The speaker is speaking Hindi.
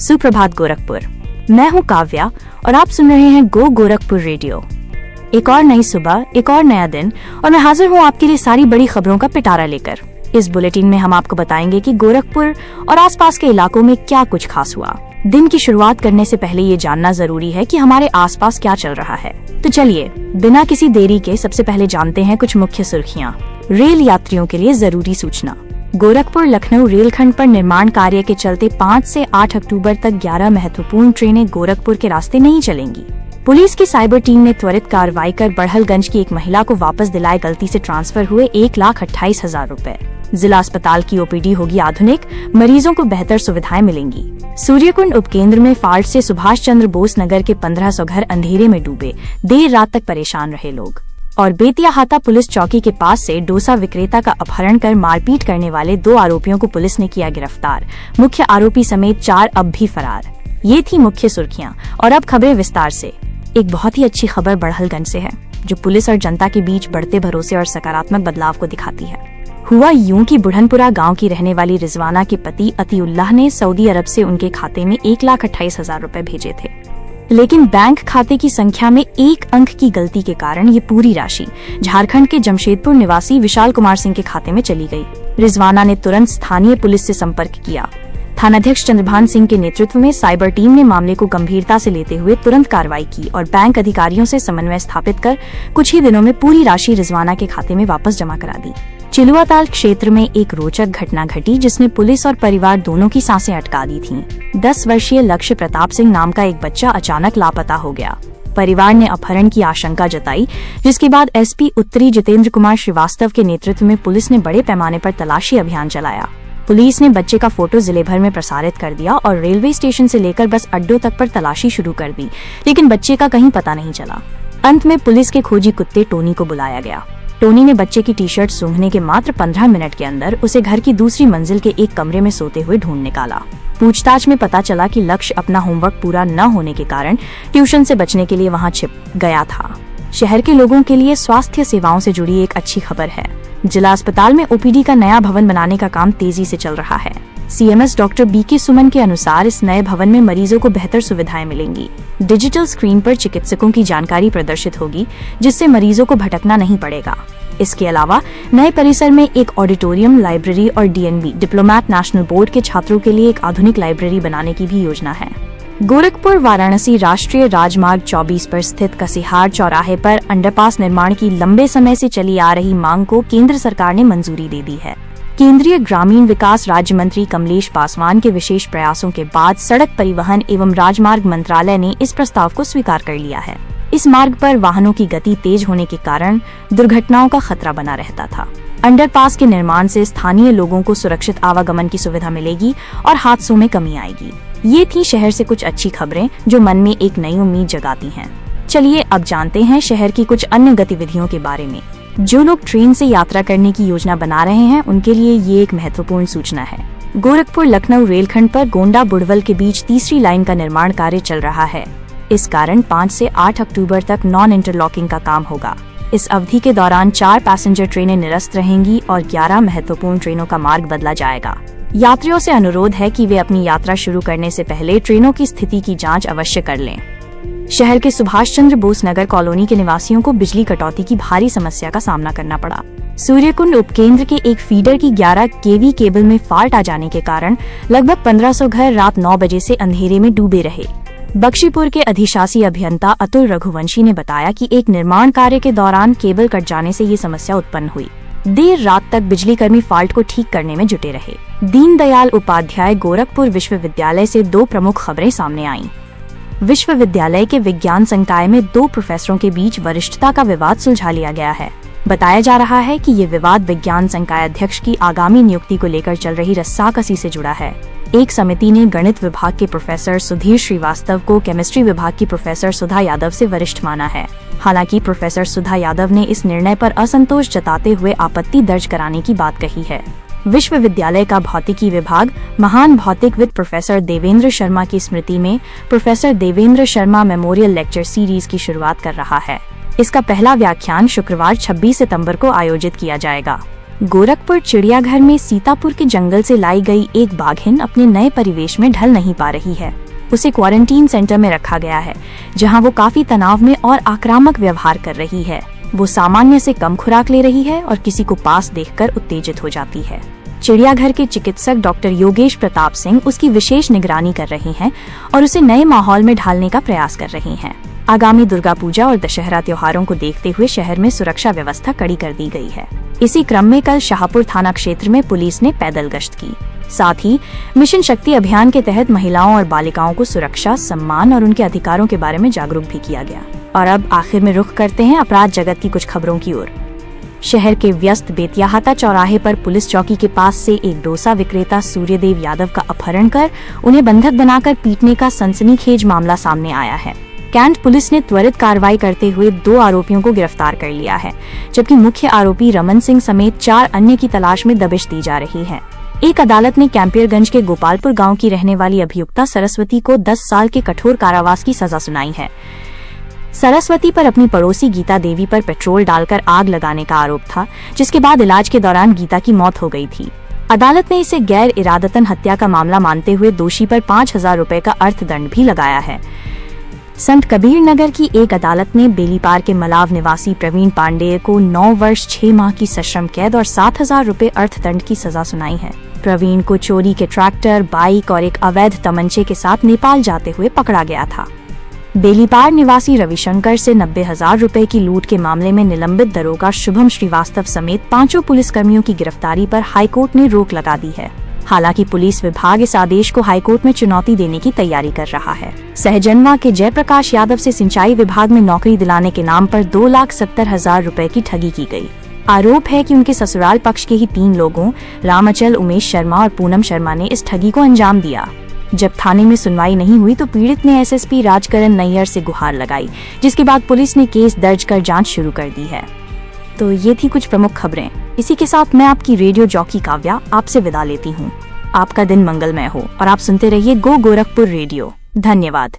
सुप्रभात गोरखपुर। मैं हूँ काव्या और आप सुन रहे हैं गो गोरखपुर रेडियो। एक और नई सुबह, एक और नया दिन और मैं हाजिर हूँ आपके लिए सारी बड़ी खबरों का पिटारा लेकर। इस बुलेटिन में हम आपको बताएंगे कि गोरखपुर और आसपास के इलाकों में क्या कुछ खास हुआ। दिन की शुरुआत करने से पहले ये जानना जरूरी है कि हमारे आसपास क्या चल रहा है। तो चलिए बिना किसी देरी के सबसे पहले जानते हैं कुछ मुख्य सुर्खियाँ। रेल यात्रियों के लिए जरूरी सूचना। गोरखपुर लखनऊ रेलखंड पर निर्माण कार्य के चलते 5 से 8 अक्टूबर तक 11 महत्वपूर्ण ट्रेनें गोरखपुर के रास्ते नहीं चलेंगी। पुलिस की साइबर टीम ने त्वरित कार्रवाई कर बड़हलगंज की एक महिला को वापस दिलाए गलती से ट्रांसफर हुए 1,28,000 रुपए। जिला अस्पताल की ओपीडी होगी आधुनिक, मरीजों को बेहतर सुविधाएं मिलेंगी। सूर्यकुंड उपकेंद्र में फाल्ट से सुभाष चंद्र बोस नगर के 1500 घर अंधेरे में डूबे, देर रात तक परेशान रहे लोग। और बेतिया हाता पुलिस चौकी के पास से डोसा विक्रेता का अपहरण कर मारपीट करने वाले 2 आरोपियों को पुलिस ने किया गिरफ्तार। मुख्य आरोपी समेत 4 अब भी फरार। ये थी मुख्य सुर्खियां और अब खबरें विस्तार से। एक बहुत ही अच्छी खबर बड़हलगंज से है, जो पुलिस और जनता के बीच बढ़ते भरोसे और सकारात्मक बदलाव को दिखाती है। हुआ यूं कि बुढ़नपुरा गांव की रहने वाली रिजवाना के पति अतीउल्लाह ने सऊदी अरब से उनके खाते में 1,28,000 रुपए भेजे थे, लेकिन बैंक खाते की संख्या में 1 अंक की गलती के कारण ये पूरी राशि झारखंड के जमशेदपुर निवासी विशाल कुमार सिंह के खाते में चली गई। रिजवाना ने तुरंत स्थानीय पुलिस से संपर्क किया। थानाध्यक्ष चंद्रभान सिंह के नेतृत्व में साइबर टीम ने मामले को गंभीरता से लेते हुए तुरंत कार्रवाई की और बैंक अधिकारियों से समन्वय स्थापित कर कुछ ही दिनों में पूरी राशि रिजवाना के खाते में वापस जमा करा दी। चिलुआताल क्षेत्र में एक रोचक घटना घटी जिसने पुलिस और परिवार दोनों की सांसें अटका दी थीं। 10 वर्षीय लक्ष्य प्रताप सिंह नाम का एक बच्चा अचानक लापता हो गया। परिवार ने अपहरण की आशंका जताई, जिसके बाद एसपी उत्तरी जितेंद्र कुमार श्रीवास्तव के नेतृत्व में पुलिस ने बड़े पैमाने पर तलाशी अभियान चलाया। पुलिस ने बच्चे का फोटो जिले भर में प्रसारित कर दिया और रेलवे स्टेशन से लेकर बस अड्डों तक पर तलाशी शुरू कर दी, लेकिन बच्चे का कहीं पता नहीं चला। अंत में पुलिस के खोजी कुत्ते टोनी को बुलाया गया। टोनी ने बच्चे की टी-शर्ट सूंघने के मात्र 15 मिनट के अंदर उसे घर की दूसरी मंजिल के एक कमरे में सोते हुए ढूंढ निकाला। पूछताछ में पता चला कि लक्ष्य अपना होमवर्क पूरा न होने के कारण ट्यूशन से बचने के लिए वहां छिप गया था। शहर के लोगों के लिए स्वास्थ्य सेवाओं से जुड़ी एक अच्छी खबर है। जिला अस्पताल में ओपीडी का नया भवन बनाने का काम तेजी से चल रहा है। सीएमएस डॉक्टर बीके सुमन के अनुसार इस नए भवन में मरीजों को बेहतर सुविधाएं मिलेंगी। डिजिटल स्क्रीन पर चिकित्सकों की जानकारी प्रदर्शित होगी, जिससे मरीजों को भटकना नहीं पड़ेगा। इसके अलावा नए परिसर में एक ऑडिटोरियम, लाइब्रेरी और डीएनबी डिप्लोमैट नेशनल बोर्ड के छात्रों के लिए एक आधुनिक लाइब्रेरी बनाने की भी योजना है। गोरखपुर वाराणसी राष्ट्रीय राजमार्ग 24 पर स्थित कसिहार चौराहे पर अंडरपास निर्माण की लंबे समय से चली आ रही मांग को केंद्र सरकार ने मंजूरी दे दी है। केंद्रीय ग्रामीण विकास राज्य मंत्री कमलेश पासवान के विशेष प्रयासों के बाद सड़क परिवहन एवं राजमार्ग मंत्रालय ने इस प्रस्ताव को स्वीकार कर लिया है। इस मार्ग पर वाहनों की गति तेज होने के कारण दुर्घटनाओं का खतरा बना रहता था। अंडरपास के निर्माण से स्थानीय लोगों को सुरक्षित आवागमन की सुविधा मिलेगी और हादसों में कमी आएगी। ये थी शहर से कुछ अच्छी खबरें जो मन में एक नई उम्मीद जगाती हैं। चलिए अब जानते हैं शहर की कुछ अन्य गतिविधियों के बारे में। जो लोग ट्रेन से यात्रा करने की योजना बना रहे हैं, उनके लिए ये एक महत्वपूर्ण सूचना है। गोरखपुर लखनऊ रेलखंड पर गोंडा बुड़वल के बीच तीसरी लाइन का निर्माण कार्य चल रहा है। इस कारण 5 से 8 अक्टूबर तक नॉन इंटरलॉकिंग का काम होगा। इस अवधि के दौरान 4 पैसेंजर ट्रेनें निरस्त रहेंगी और 11 महत्वपूर्ण ट्रेनों का मार्ग बदला जाएगा। यात्रियों से अनुरोध है कि वे अपनी यात्रा शुरू करने से पहले ट्रेनों की स्थिति की जांच अवश्य कर लें। शहर के सुभाष चंद्र बोस नगर कॉलोनी के निवासियों को बिजली कटौती की भारी समस्या का सामना करना पड़ा। सूर्यकुंड उपकेंद्र के एक फीडर की 11 केवी केबल में फाल्ट आ जाने के कारण लगभग 1500 घर रात 9 बजे से अंधेरे में डूबे रहे। बख्शीपुर के अधिशासी अभियंता अतुल रघुवंशी ने बताया कि एक निर्माण कार्य के दौरान केबल कट जाने से ये समस्या उत्पन्न हुई। देर रात तक बिजली कर्मी फाल्ट को ठीक करने में जुटे रहे। दीनदयाल उपाध्याय गोरखपुर विश्वविद्यालय से 2 प्रमुख खबरें सामने आईं। विश्वविद्यालय के विज्ञान संकाय में 2 प्रोफेसरों के बीच वरिष्ठता का विवाद सुलझा लिया गया है। बताया जा रहा है कि ये विवाद विज्ञान संकाय अध्यक्ष की आगामी नियुक्ति को लेकर चल रही रस्साकसी से जुड़ा है। एक समिति ने गणित विभाग के प्रोफेसर सुधीर श्रीवास्तव को केमिस्ट्री विभाग की प्रोफेसर सुधा यादव से वरिष्ठ माना है। हालांकि प्रोफेसर सुधा यादव ने इस निर्णय पर असंतोष जताते हुए आपत्ति दर्ज कराने की बात कही है। विश्वविद्यालय का भौतिकी विभाग महान भौतिकविद प्रोफेसर देवेंद्र शर्मा की स्मृति में professor Devendra Sharma memorial lecture series की शुरुआत कर रहा है। इसका पहला व्याख्यान शुक्रवार 26 सितंबर को आयोजित किया जाएगा। गोरखपुर चिड़ियाघर में सीतापुर के जंगल से लाई गई एक बाघिन अपने नए परिवेश में ढल नहीं पा रही है। उसे क्वारंटीन सेंटर में रखा गया है, जहां वो काफी तनाव में और आक्रामक व्यवहार कर रही है। वो सामान्य से कम खुराक ले रही है और किसी को पास देखकर उत्तेजित हो जाती है। चिड़ियाघर के चिकित्सक डॉक्टर योगेश प्रताप सिंह उसकी विशेष निगरानी कर रहे हैं और उसे नए माहौल में ढालने का प्रयास कर रहे हैं। आगामी दुर्गा पूजा और दशहरा त्योहारों को देखते हुए शहर में सुरक्षा व्यवस्था कड़ी कर दी गई है। इसी क्रम में कल शाहपुर थाना क्षेत्र में पुलिस ने पैदल गश्त की। साथ ही मिशन शक्ति अभियान के तहत महिलाओं और बालिकाओं को सुरक्षा, सम्मान और उनके अधिकारों के बारे में जागरूक भी किया गया। और अब आखिर में रुख करते हैं अपराध जगत की कुछ खबरों की ओर। शहर के व्यस्त बेतियाहाता चौराहे पर पुलिस चौकी के पास से एक डोसा विक्रेता सूर्यदेव यादव का अपहरण कर उन्हें बंधक बनाकर पीटने का सनसनीखेज मामला सामने आया है। कैंट पुलिस ने त्वरित कार्रवाई करते हुए 2 आरोपियों को गिरफ्तार कर लिया है, जबकि मुख्य आरोपी रमन सिंह समेत 4 अन्य की तलाश में दबिश दी जा रही है। एक अदालत ने कैंपियरगंज के गोपालपुर गांव की रहने वाली अभियुक्ता सरस्वती को 10 साल के कठोर कारावास की सजा सुनाई है। सरस्वती पर अपनी पड़ोसी गीता देवी पर पेट्रोल डालकर आग लगाने का आरोप था, जिसके बाद इलाज के दौरान गीता की मौत हो गई थी। अदालत ने इसे गैर इरादतन हत्या का मामला मानते हुए दोषी पर 5,000 रुपए का अर्थदंड भी लगाया है। संत कबीर नगर की एक अदालत ने बेलीपार के मलाव निवासी प्रवीण पांडेय को 9 वर्ष 6 माह की सश्रम कैद और 7,000 रुपए अर्थदंड की सजा सुनाई है। प्रवीण को चोरी के ट्रैक्टर, बाइक और एक अवैध तमंचे के साथ नेपाल जाते हुए पकड़ा गया था। बेलीपार निवासी रविशंकर से 90,000 रुपए की लूट के मामले में निलंबित दरोगा शुभम श्रीवास्तव समेत 5 पुलिसकर्मियों की गिरफ्तारी पर हाईकोर्ट ने रोक लगा दी है। हालांकि पुलिस विभाग इस आदेश को हाईकोर्ट में चुनौती देने की तैयारी कर रहा है। सहजनवा के जयप्रकाश यादव से सिंचाई विभाग में नौकरी दिलाने के नाम पर 2,70,000 रुपए की ठगी की गई। आरोप है कि उनके ससुराल पक्ष के ही 3 लोगों रामअचल, उमेश शर्मा और पूनम शर्मा ने इस ठगी को अंजाम दिया। जब थाने में सुनवाई नहीं हुई तो पीड़ित ने एसएसपी राजकरण नैयर से गुहार लगाई, जिसके बाद पुलिस ने केस दर्ज कर जांच शुरू कर दी है। तो ये थी कुछ प्रमुख खबरें। इसी के साथ मैं आपकी रेडियो जॉकी काव्या आपसे विदा लेती हूँ। आपका दिन मंगलमय हो और आप सुनते रहिए गो गोरखपुर रेडियो। धन्यवाद।